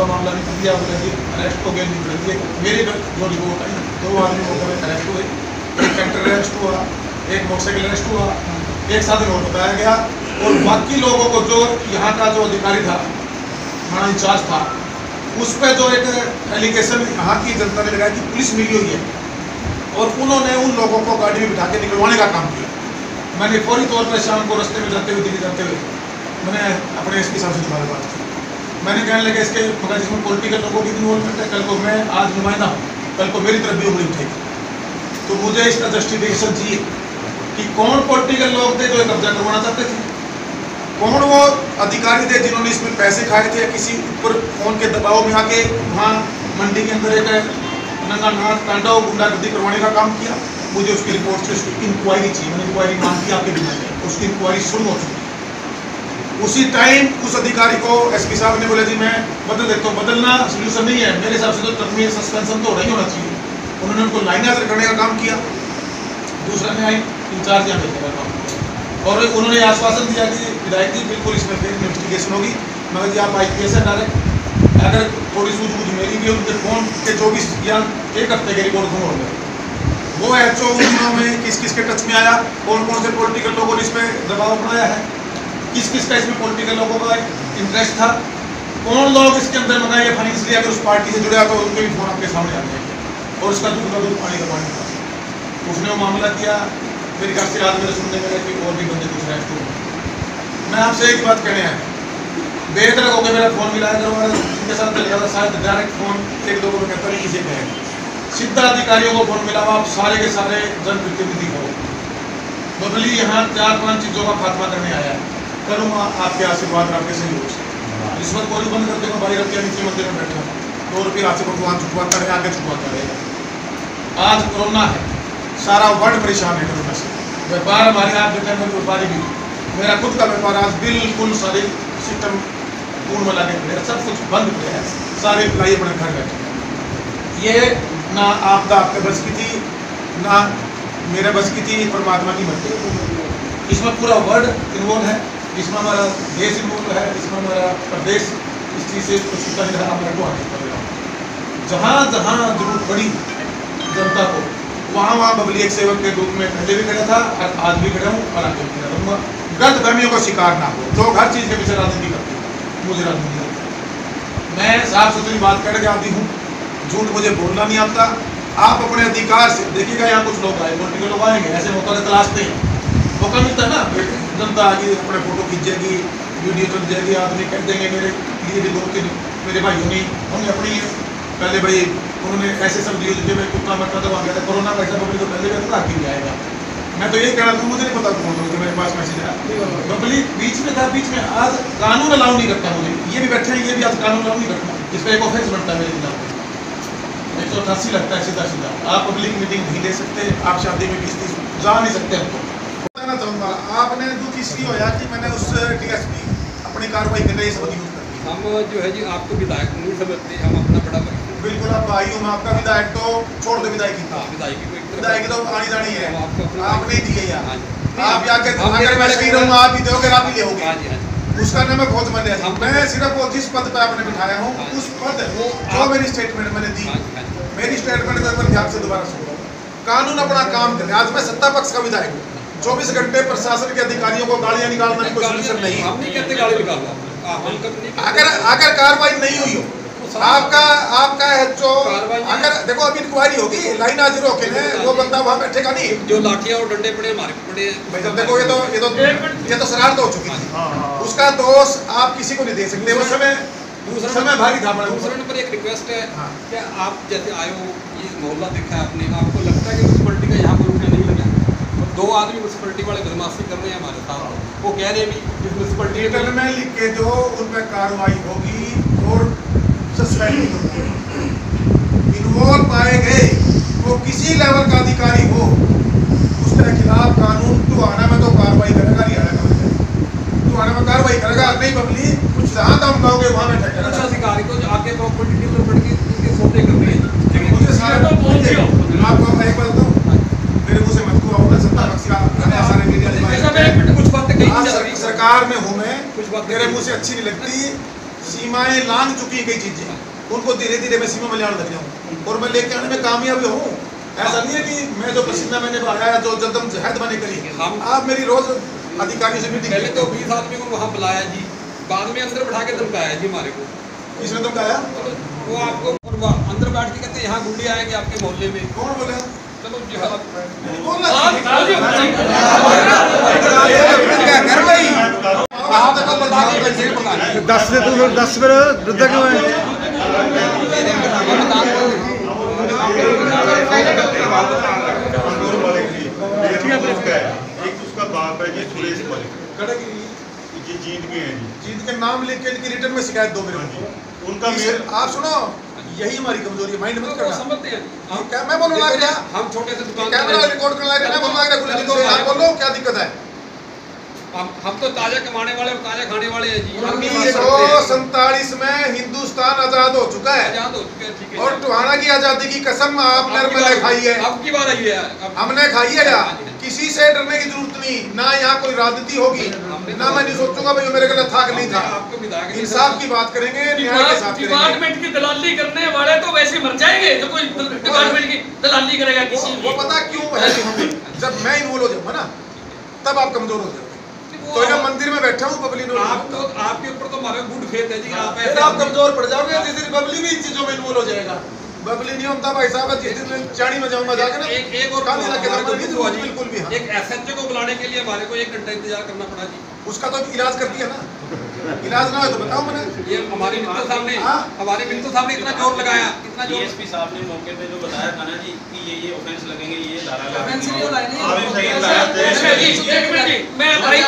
हुआ मामला निकल दिया, बोले जी अरेस्ट हो गए निकल दिए। मेरे जो रिपोर्ट आई 2 आदमी को अरेस्ट हुए, एक ट्रैक्टर अरेस्ट हुआ, एक मोटरसाइकिल अरेस्ट हुआ, एक साधन और बताया गया। और बाकी लोगों को जो यहाँ का जो अधिकारी था, थाना इंचार्ज था, उस पर जो एक एलिगेशन यहाँ की जनता ने लगाया कि पुलिस मिली हुई है, और उन्होंने उन लोगों को गाड़ी में बिठा के निकलवाने का काम किया। मैंने फौरी तौर पर शाम को रास्ते में जाते हुए दिल्ली जाते हुए मैंने अपने एसपी साहब से दोबारा बात की। मैंने कहने लगा इसके मगर जिसमें पॉलिटिकल लोगों की इन्वॉल्वमेंट है, कल को मैं आज नुमाइंदा हूँ, कल को मेरी तरफ भी उंगली उठेगी, तो मुझे इसका जस्टिफिकेशन चाहिए कि कौन पॉलिटिकल लोग थे जो कब्जा करवाना चाहते थे, कौन वो अधिकारी थे जिन्होंने इसमें पैसे खाए थे, किसी ऊपर फोन के दबाव में आके वहाँ मंडी के अंदर एक नंगा नाच तांडव गुंडागर्दी करवाने का काम किया। मुझे उसकी रिपोर्ट से उसकी इंक्वायरी चाहिए। मैंने इंक्वायरी मांग की आपके बिना, उसकी इंक्वायरी शुरू हो चुकी। उसी टाइम उस अधिकारी को एसपी साहब ने बोला जी मैं बदल देता हूँ। बदलना सोल्यूशन नहीं है मेरे हिसाब से, तो टर्मिनेशन सस्पेंशन तो नहीं होना चाहिए। उन्होंने उनको लाइनहाजर करने का काम किया। दूसरा न्याय इंचार्ज यहाँ भेजने का काम किया, और उन्होंने आश्वासन दिया कि विधायक जी बिल्कुल इसमें फिर इन्वेस्टिगेशन होगी। मगर जी आप IPS है डायरेक्ट, अगर थोड़ी सूझबूझ मेरी भी उनके फोन के 24 या 1 हफ्ते के रिपोर्ट हो गए, वो HO उन दिनों में किस किस के टच में आया, कौन कौन से पॉलिटिकल लोगों ने इस पर दबाव बनाया है, किस किस का इसमें पॉलिटिकल लोगों का इंटरेस्ट था, कौन लोग इसके अंदर मंगाए या फाइनेंशियली अगर उस पार्टी से जुड़े तो उनके भी फोन आपके सामने आ जाएंगे, और उसका दूध का दूध पानी का पानी था। उसने वो मामला किया। मेरे घर से आज मेरे सुनने में कि और भी बंदे कुछ अरेस्ट हुए। मैं आपसे एक बात कहने आया, बेहतर होकर मेरा फोन मिलाया करो, जिनके साथ चल रहा था शायद डायरेक्ट फोन 1-2 को कहता नहीं किसी कहे, सीधा अधिकारियों को फोन मिला। आप सारे के सारे जनप्रतिनिधि हो, बबली यहाँ 4-5 चीज़ों का खात्मा करने आया है। करूँगा आपके आशीर्वाद आपके सहयोग से। रिश्वत बोली बंद कर देगा, भाई रखिया नीचे मंदिर में बैठा 2 रुपये हाथ से भगवान छुपवाता रहे, आगे छुपवाता रहेगा। आज कोरोना है, सारा वर्ल्ड परेशान है कोरोना से। व्यापार हमारे आप देखते हैं, व्यापारी भी, मेरा खुद का व्यापार आज बिल्कुल सारे सिस्टम पूर्ण में लगे पड़े, सब कुछ बंद पड़े हैं, सारे इम्प्लाई अपने घर बैठे। ये ना आपदा आपके बस की थी, ना मेरे बस की थी, परमात्मा की मर्जी। इसमें पूरा वर्ल्ड इन्वॉल्व है, इसमें हमारा देश इन्वॉल्व है, इसमें हमारा प्रदेश इस चीज़ से छूटा नहीं रहा। मैं को जहाँ जहाँ जरूरत पड़ी जनता को, वहाँ वहाँ बबली एक सेवक के रूप में पहले भी खड़ा था और आज भी खड़ा हूँ और आगे भी खड़ा रहूँगा। गलत फहमियों का शिकार ना हो, लोग हर चीज़ के पीछे राजनीति करते हैं, मुझे राजनीति करते। मैं साफ सुथरी बात कर के आती हूँ, झूठ मुझे बोलना नहीं आता। आप अपने अधिकार से देखिएगा, यहाँ कुछ लोग आए, पॉलिटिकल लोग आएंगे, ऐसे मौका तलाशते हैं, मौका मिलता है ना, जनता आगे अपने फोटो खींचेगी, वीडियो चल जाएगी, आदमी कह देंगे मेरे लिए भी 2-3 मेरे भाइयों ने हमने अपनी है पहले भाई उन्होंने ऐसे सब दिए जो मैं कुत्ता मरता था वहाँ गया था। कोरोना का ऐसा बबली तो पहले भी था, आगे भी आएगा। मैं तो यही कहना था, मुझे नहीं पता कौन तो मेरे पास मैसेज आया, बबली बीच में था, बीच में आज कानून अलाउ नहीं करता मुझे, ये भी बैठे हैं, ये भी आज कानून अलाउ नहीं करता, इस पर एक ऑफेंस बनता है मेरे खिलाफ। 188 लगता है सीधा सीधा। आप पब्लिक मीटिंग नहीं दे सकते, आप शादी में 20-30 जा नहीं सकते। हमको बताना चाहूँगा, आपने दुख इसलिए होया कि मैंने उस DSP अपनी कार्रवाई करने ये सब यूज कर दी। हम जो है जी आपको विधायक नहीं समझते, हम अपना बड़ा बिल्कुल आप भाई हूँ, मैं आपका विधायक तो छोड़ दो, विधायकी था, विधायकी तो आनी जानी है, आप नहीं दिए यार, आप जाके अगर मैं सही रहूँगा आप ही दोगे, आप ही लेोगे, उसका नाम मैं बहुत मन है। मैं सिर्फ वो जिस पद पे आपने बिठाया हूँ उस पद जो मेरी स्टेटमेंट मैंने दी, मेरी स्टेटमेंट पर ध्यान से दोबारा सुनो। कानून अपना काम करे। आज मैं सत्ता पक्ष का विधायक हूँ, 24 घंटे प्रशासन के अधिकारियों को गालियाँ निकालना कोई सोल्यूशन नहीं है। हम नहीं कहते गाली निकालना, अगर कार्रवाई नहीं हुई हो, आपका HO अगर देखो अभी इंक्वायरी होगी, लाइन हाजिर होके वो बंदा वहाँ बैठेगा नहीं, जो लाठियाँ और डंडे पड़े मारे पड़े भाई जब देखो ये तो शरारत हो चुकी थी, उसका दोष आप किसी को नहीं दे सकते। उस समय भारी था। दूसरे नंबर एक रिक्वेस्ट है कि आप जैसे आए हो, ये मोहल्ला देखा है आपने, आपको लगता है कि म्यूनसिपलिटी का यहाँ पर रुकने नहीं लगा, 2 आदमी म्यूनसिपलिटी वाले बदमाशी कर रहे हैं हमारे साथ, वो कह रहे हैं भी म्यूनसिपलिटी में लिख के जो उन पर कार्रवाई होगी और सस्पेंड इन्वॉल्व पाए गए, वो किसी लेवल का अधिकारी हो, उसके खिलाफ कानून टुहाना में तो कार्रवाई करेगा, टुहाना में कार्रवाई करेगा। नहीं बबली कुछ जहाँ दम पाओगे वहाँ में ठेकेगा। कुछ अधिकारी को आके प्रॉपर्टी डीलर बढ़ के उनके सौदे कर रहे हैं, मुझे सारे तो पहुँच गए। आपको एक बात बताऊँ, मेरे मुँह से मत को आओ, सत्ता पक्ष का सारे मीडिया कुछ बातें कही सरकार में हूँ मैं, कुछ बात मेरे मुँह से अच्छी नहीं लगती। सीमाएं लांघ चुकी है कई चीजें, उनको धीरे धीरे मैं सीमा में ले आने लग जाऊँ और मैं लेके आने में कामयाब हूँ। ऐसा नहीं है कि मैं जो पसीना मैंने बहाया, जो जदम जहद मैंने करी, आप मेरी रोज अधिकारी से मीटिंग। पहले तो 20 आदमी को वहाँ बुलाया जी, बाद में अंदर बैठा के धमकाया जी हमारे को। किसने धमकाया? वो आपको अंदर बैठ के कहते यहाँ गुंडे आएंगे आपके मोहल्ले में। कौन बोला? चलो जी दस से तू फिर 10 फिर वृद्धा क्यों है? एक उसका बाप है जी सुरेश मलिक, जी जीत के हैं जी। जीत के नाम लिख के इनकी रिटर्न में शिकायत दो मेरे को। उनका आप सुनो, यही हमारी कमजोरी है, माइंड मत करना। समझते हैं हम क्या मैं बोलूँ लग रहा, हम छोटे से दुकान कैमरा रिकॉर्ड करने लग रहा, मैं बोलूँ लग रहा, आप बोलो क्या दिक्कत है? हम तो ताजा कमाने वाले और ताजा खाने वाले हैं जी। 1947 में हिंदुस्तान आजाद हो चुका है, आजाद हो चुके हैं, ठीक है। और टोहाना की आजादी की कसम आपने मैंने खाई है, अब की बार आई है, हमने खाई है यार। किसी से डरने की जरूरत नहीं, ना यहाँ कोई राजनीति होगी, ना मैं नहीं सोचूंगा भाई मेरे गला था कि नहीं था। इंसाफ की बात करेंगे, न्याय के साथ करेंगे। डिपार्टमेंट की दलाली करने वाले तो वैसे मर जाएंगे, जो कोई डिपार्टमेंट की दलाली करेगा किसी वो पता क्यों है? जब मैं इन्वॉल्व हो जाऊंगा ना, तब आप कमजोर हो जाओगे। तो यहाँ मंदिर में बैठा हूँ पब्लिक, आपके ऊपर तो हमारा गुड फेथ है जी। आप कमजोर पड़ जाओगे, जिस दिन पब्लिक भी इन चीजों में इन्वॉल्व हो जाएगा। बबली नहीं होता भाई साहब, जिस दिन चाणी में जाऊंगा जाके ना, एक और बिल्कुल भी। हाँ, एक एसएचओ को बुलाने के लिए हमारे को 1 घंटा इंतजार करना पड़ा जी। उसका तो इलाज करती है ना, इलाज ना हो तो बताओ मैंने। ये हमारे मित्रों सामने इतना जोर लगाया, इतना जोर। डीएसपी साहब ने मौके पे जो बताया था ना जी कि ये ऑफेंस लगेंगे, ये धारा मैं भाई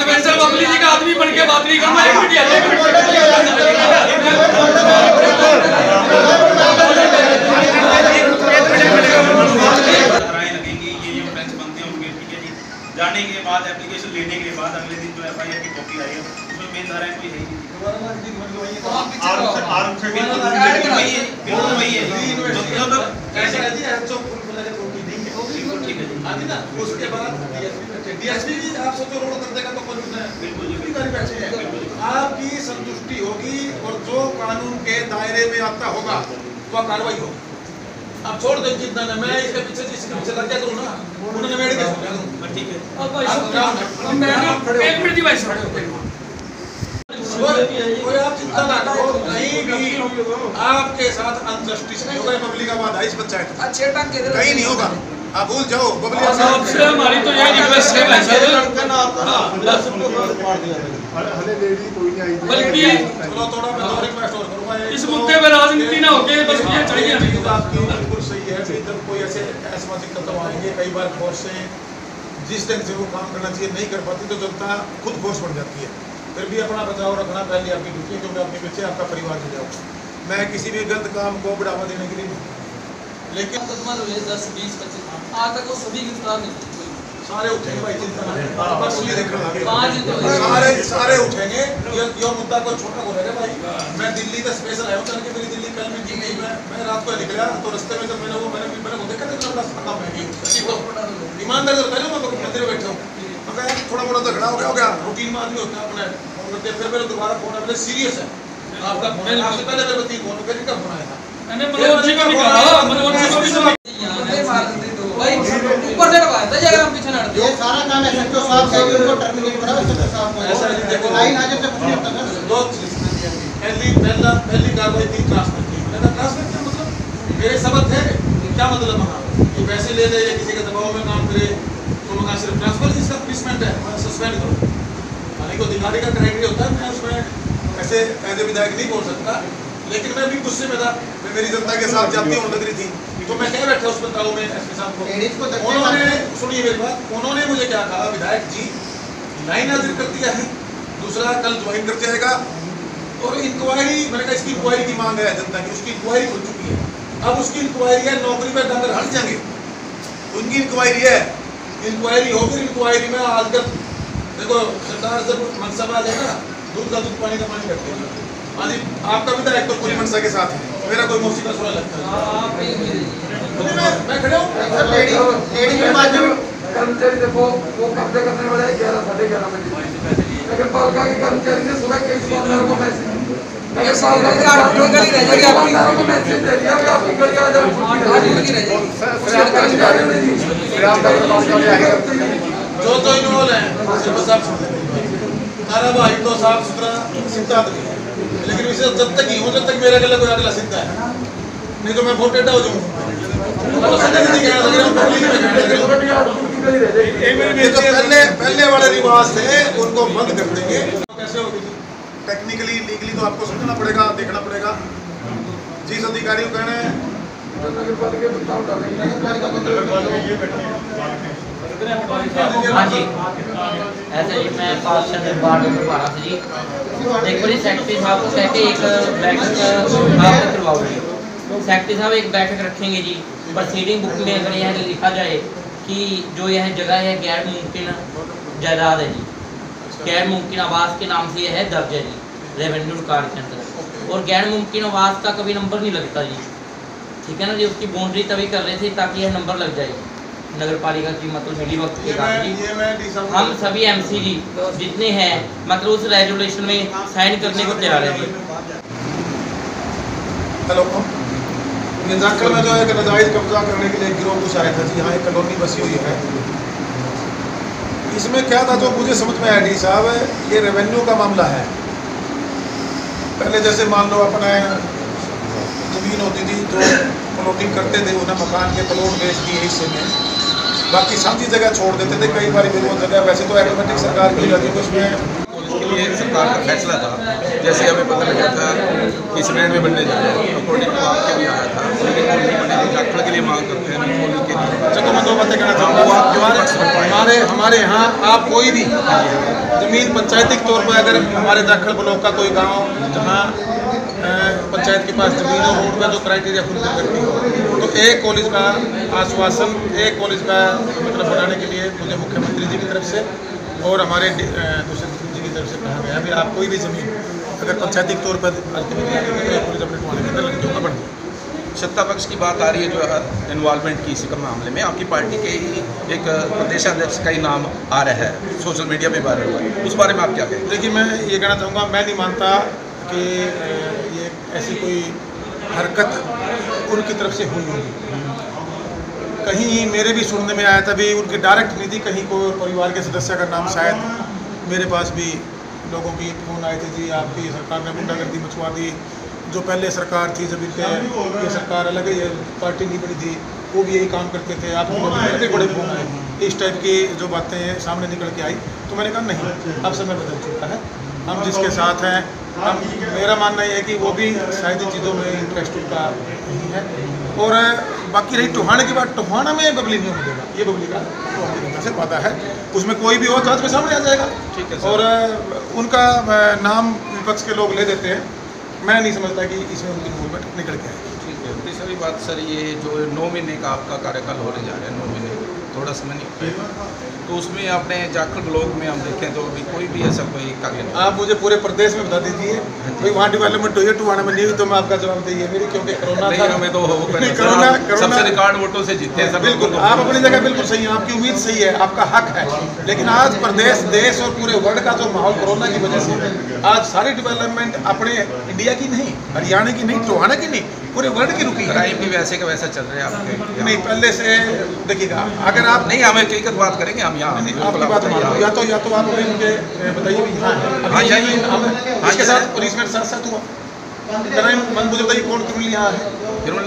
डिफेंसर बबली जी का आदमी बन के बात नहीं करूंगा। एक जाने के बाद एप्लीकेशन लेने के बाद अगले दिन जो एफआईआर की कॉपी आई है उसमें मेन धाराएं कोई है ही नहीं। उसके बाद डीएसपी भी आप सोचो रोड कर देगा तो आपकी संतुष्टि होगी और जो कानून के दायरे में आता होगा वह कार्रवाई होगी। अब छोड़ दो जितना ना, मैं इसके पीछे जिसके पीछे लग गया करूँ ना, उन्होंने मेरे के ठीक है। मिनट जी भाई साहब, कोई आप चिंता ना करो, कहीं भी आपके साथ अनजस्टिस नहीं होगा। पब्लिक आबाद है इस पंचायत में, कहीं नहीं होगा, आप भूल जाओ। आपसे हमारी तो यही रिक्वेस्ट है भाई साहब, बल्कि इस मुद्दे पे राजनीति ना होके बस ये चाहिए। आपकी बिल्कुल सही है कि जब कोई ऐसे असामाजिक तत्व आएंगे, कई बार फोर्स से जिस ढंग से वो काम करना चाहिए नहीं कर पाती तो जनता खुद फोर्स पड़ जाती है। फिर भी अपना बचाव रखना पहले आपकी ड्यूटी है, क्योंकि आपके पीछे आपका परिवार जो जाओ। मैं किसी भी गलत काम को बढ़ावा देने के लिए नहीं, लेकिन 10, 20, 25 आज तक वो सभी गिरफ्तार नहीं, सारे उठेंगे भाई, चिंता ना बस ये देखना सारे उठेंगे। ये मुद्दा कोई छोटा हो रहेगा भाई। मैं दिल्ली का स्पेशल आया हूँ, चल के मेरी दिल्ली कल मीटिंग गई, मैं रात को निकला तो रास्ते में जब मैंने वो देखा तो बड़ा खत्म है ईमानदारी से पहले मैं मंदिर में बैठा हूँ, मैं थोड़ा मोटा झगड़ा हो गया रूटीन में आदमी होता है अपना फोन करते। फिर मेरे दोबारा फोन आया, सीरियस है आपका फोन, आपसे पहले मेरे को 3 फोन फिर का फोन आया था। मैंने मनोज जी को भी कहा, मनोज जी को भी भाई ऊपर से दबाया था अगर हम पीछे ना हटते। ये सारा काम है सचिव साहब से उनको टर्मिनेट करा सचिव साहब को। ऐसा नहीं, देखो लाइन हाजिर से कुछ नहीं होता ना। दो चीज पहली कार्रवाई थी ट्रांसफर की। मैंने ट्रांसफर क्या मतलब, मेरे सबक है क्या मतलब वहाँ कि पैसे ले ले या किसी के दबाव में काम करे तो वहाँ सिर्फ ट्रांसफर इसका पनिशमेंट है, मैं सस्पेंड करूँ। हालांकि अधिकारी का क्राइटेरिया होता है, मैं उसमें ऐसे एज ए विधायक नहीं बोल सकता, लेकिन मैं भी गुस्से में था। मैं मेरी जनता के साथ जाती हूँ नगरी थी तो मैं क्या बैठा उस बताऊँ में एसपी साहब को, उन्होंने सुनिए मेरी बात, उन्होंने मुझे क्या कहा, विधायक जी लाइन हाजिर कर दिया है, दूसरा कल ज्वाइन कर जाएगा और इंक्वायरी, मैंने कहा इसकी इंक्वायरी की मांग है जनता की, उसकी इंक्वायरी खुल चुकी है, अब उसकी इंक्वायरी है, नौकरी पर डाकर हट जाएंगे, उनकी इंक्वायरी है, इंक्वायरी होगी। इंक्वायरी में आजकल देखो सरकार जब मनसा में आ जाए ना, दूध का दूध पानी का पानी करते हैं। हाँ जी, आपका विधायक तो पूरी मनसा के साथ है, मेरा कोई मौसी का सुरा लगता है। मैं खड़े हूँ कर्मचारी देखो वो कब्जे करने वाले 11 साढ़े 11 बजे, लेकिन पालिका के कर्मचारी ने सुबह कई 15 को पैसे ये साल में 8 गली रह जाएगी आपकी। मैसेज दे दिया कि आपकी गली आ जाओ। 8 गली रह जाएगी। जो तो इन्वॉल्व है सिर्फ साफ अरे भाई तो साफ सुथरा सीधा आदमी है, लेकिन इसे जब तक ही हो जब तक मेरा गला कोई अगला सीधा है, नहीं तो मैं बहुत टेढ़ा हो जाऊंगा। तो सीधा नहीं कहना लग रहा हूं। पहले वाले रिवाज थे उनको बंद कर देंगे। कैसे होगी टेक्निकली लीगली तो आपको समझना पड़ेगा, देखना पड़ेगा। जिस अधिकारी को कहना है हाँ जी, ऐसे जी मैं पार्षद वार्ड नंबर 12 से जी। देखो जी सेक्रेटरी साहब को कह के एक बैठक आप करवाओगे। सेक्रेटरी साहब एक बैठक रखेंगे जी। प्रोसीडिंग बुक में अगर यह लिखा जाए कि जो यह जगह है गैर मुमकिन जायदाद है जी, गैर मुमकिन आवास के नाम से यह है दर्ज है जी रेवेन्यू रिकॉर्ड के अंदर, और गैर मुमकिन आवास का कभी नंबर नहीं लगता जी, ठीक है ना जी। उसकी बाउंड्री तभी कर रहे थे ताकि यह नंबर लग जाए नगर पालिका की, मतलब मिली वक्त के साथ जी। हम सभी एमसी जी जितने हैं मतलब उस रेजोल्यूशन में साइन करने को तैयार है जी। हेलो, ये जाखल में जो है कि नाजायज कब्जा करने के लिए एक गिरोह कुछ आया था जी। यहाँ एक कॉलोनी बसी हुई है। इसमें क्या था जो मुझे समझ में आया डी साहब, ये रेवेन्यू का मामला है। पहले जैसे मान लो अपना ज़मीन होती थी तो प्लॉटिंग करते थे, उन्हें मकान के प्लॉट बेच दिए हिस्से में, बाकी साझी जगह छोड़ देते थे। कई बार वो जगह वैसे तो ऑटोमेटिक सरकार की जाती है, उसमें इसके लिए सरकार का फैसला था। जैसे हमें पता लगा था कि सीमेंट में बनने जा रहा है, अकॉर्डिंग टू आपके भी आया था, लेकिन वो नहीं बने जाखड़ के लिए मांग करते हैं, नहीं के लिए। चलो मैं दो बातें कहना चाहूँगा। हमारे यहाँ आप कोई भी ज़मीन पंचायती तौर पर अगर हमारे जाखड़ ब्लॉक का कोई गाँव जहाँ पंचायत के पास ज़मीन हो, रोड का जो क्राइटेरिया फुलफिल करती हो, तो एक कॉलेज का आश्वासन, एक कॉलेज का मतलब बनाने के लिए मुझे मुख्यमंत्री जी की तरफ से और हमारे दूसरे जी की तरफ से कहा गया भी आप कोई भी ज़मीन अगर पंचायती तौर पर कॉलेज अपने टुवाने के अंदर लड़कियों का बन जाए। सत्ता पक्ष की बात आ रही है जो इन्वॉल्वमेंट की इसी का मामले में, आपकी पार्टी के ही एक प्रदेशाध्यक्ष का ही नाम आ रहा है, सोशल मीडिया में वायरल हुआ है, उस बारे में आप क्या कहें? देखिए मैं ये कहना चाहूँगा, मैं नहीं मानता कि ये ऐसी कोई हरकत उनकी तरफ से हुई होगी। कहीं मेरे भी सुनने में आया था भी उनकी डायरेक्ट नहीं थी, कहीं कोई परिवार के सदस्य का नाम शायद मेरे पास भी लोगों की फ़ोन आए थे जी आपकी सरकार ने गुंडागर्दी मचवा दी। जो पहले सरकार थी जब इनके ये सरकार अलग है, ये पार्टी नहीं बनी थी, वो भी यही काम करते थे, आपको बड़े फ़ोन आए, इस टाइप की जो बातें सामने निकल के आई। तो मैंने कहा नहीं, अब समय बदल चुका है, हम जिसके साथ हैं हम, मेरा मानना ये है कि वो भी शायद चीज़ों में इंटरेस्ट उनका नहीं है। और बाकी रही टोहाना की बात, टोहाना में बबली नहीं होने देगा, ये बबली का टोहाना से पता है, उसमें कोई भी हो जांच में सामने आ जाएगा। ठीक है। और उनका नाम विपक्ष के लोग ले देते हैं, मैं नहीं समझता कि इसमें उनकी मूवमेंट निकल के आएगी। ठीक है। तीसरी बात सर, ये जो 9 महीने का आपका कार्यकाल होने जा रहा है, 9 महीने थोड़ा समय नहीं होगा, तो उसमें आपने जाखड़ ब्लॉक में हम देखें तो अभी कोई भी ऐसा कोई कार्य नहीं। आप मुझे पूरे प्रदेश में बता दीजिए भाई वहाँ डेवलपमेंट हुई है, टुहाना में नहीं हुई, तो मैं आपका जवाब देंगे मेरी, क्योंकि कोरोना नहीं, हमें तो वो कोरोना सबसे रिकॉर्ड वोटों से जीते हैं। बिल्कुल, आप अपनी जगह बिल्कुल सही है, आपकी उम्मीद सही है, आपका हक है, लेकिन आज प्रदेश, देश और पूरे वर्ल्ड का जो माहौल कोरोना की वजह से आज सारी डेवलपमेंट अपने इंडिया की नहीं, हरियाणा की नहीं, टोहाना की नहीं, पूरे वर्ल्ड की रुकी है। क्राइम भी वैसे का वैसा चल रहा है आपके? नहीं, पहले से देखिएगा, अगर आप नहीं, हमें हकीकत बात करेंगे हम यहाँ आपकी बात मानो, या तो आप अभी मुझे बताइए भी हाँ इसके साथ पुलिस में साथ हुआ, मुझे बताइए कौन क्रिमिनल यहाँ है,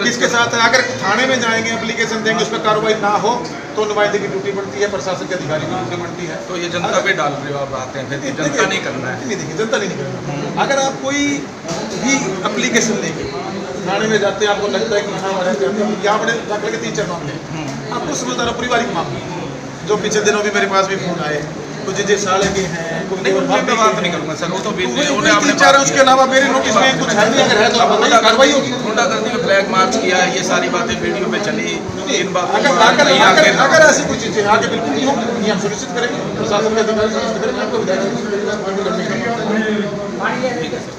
किसके साथ है? अगर थाने में जाएंगे, एप्लीकेशन देंगे, उस पर कार्रवाई ना हो तो नुमाइंदे की ड्यूटी बढ़ती है, प्रशासन के अधिकारी की ड्यूटी बढ़ती है। तो ये जनता पे डाल रहे हो आप आते हैं, फिर जनता नहीं करना है। नहीं, देखिए जनता नहीं करना। अगर आप कोई भी एप्लीकेशन लेंगे, थाने में जाते हैं, आपको लगता है कि हाँ हमारे यहाँ बड़े दाखिले के 3-4 मामले, आपको समझदार पारिवारिक मामले जो पिछले दिनों भी मेरे पास भी फोन आए, कुछ जिस साल के हैं, बात नहीं करूँगा सर, वो तो उसके अलावा मेरे नोटिस में कुछ है नहीं, अगर है तो बताइए, कार्रवाई होगी। गुंडागर्दी में फ्लैग मार्च किया, ये सारी बातें वीडियो पे चली, इन बातों अगर ऐसी कोई चीज़ें आगे बिल्कुल नहीं होगी, ये हम सुनिश्चित करेंगे, प्रशासन के अधिकारी सुनिश्चित करेंगे, आपको विधायक करने के लिए। ठीक है सर।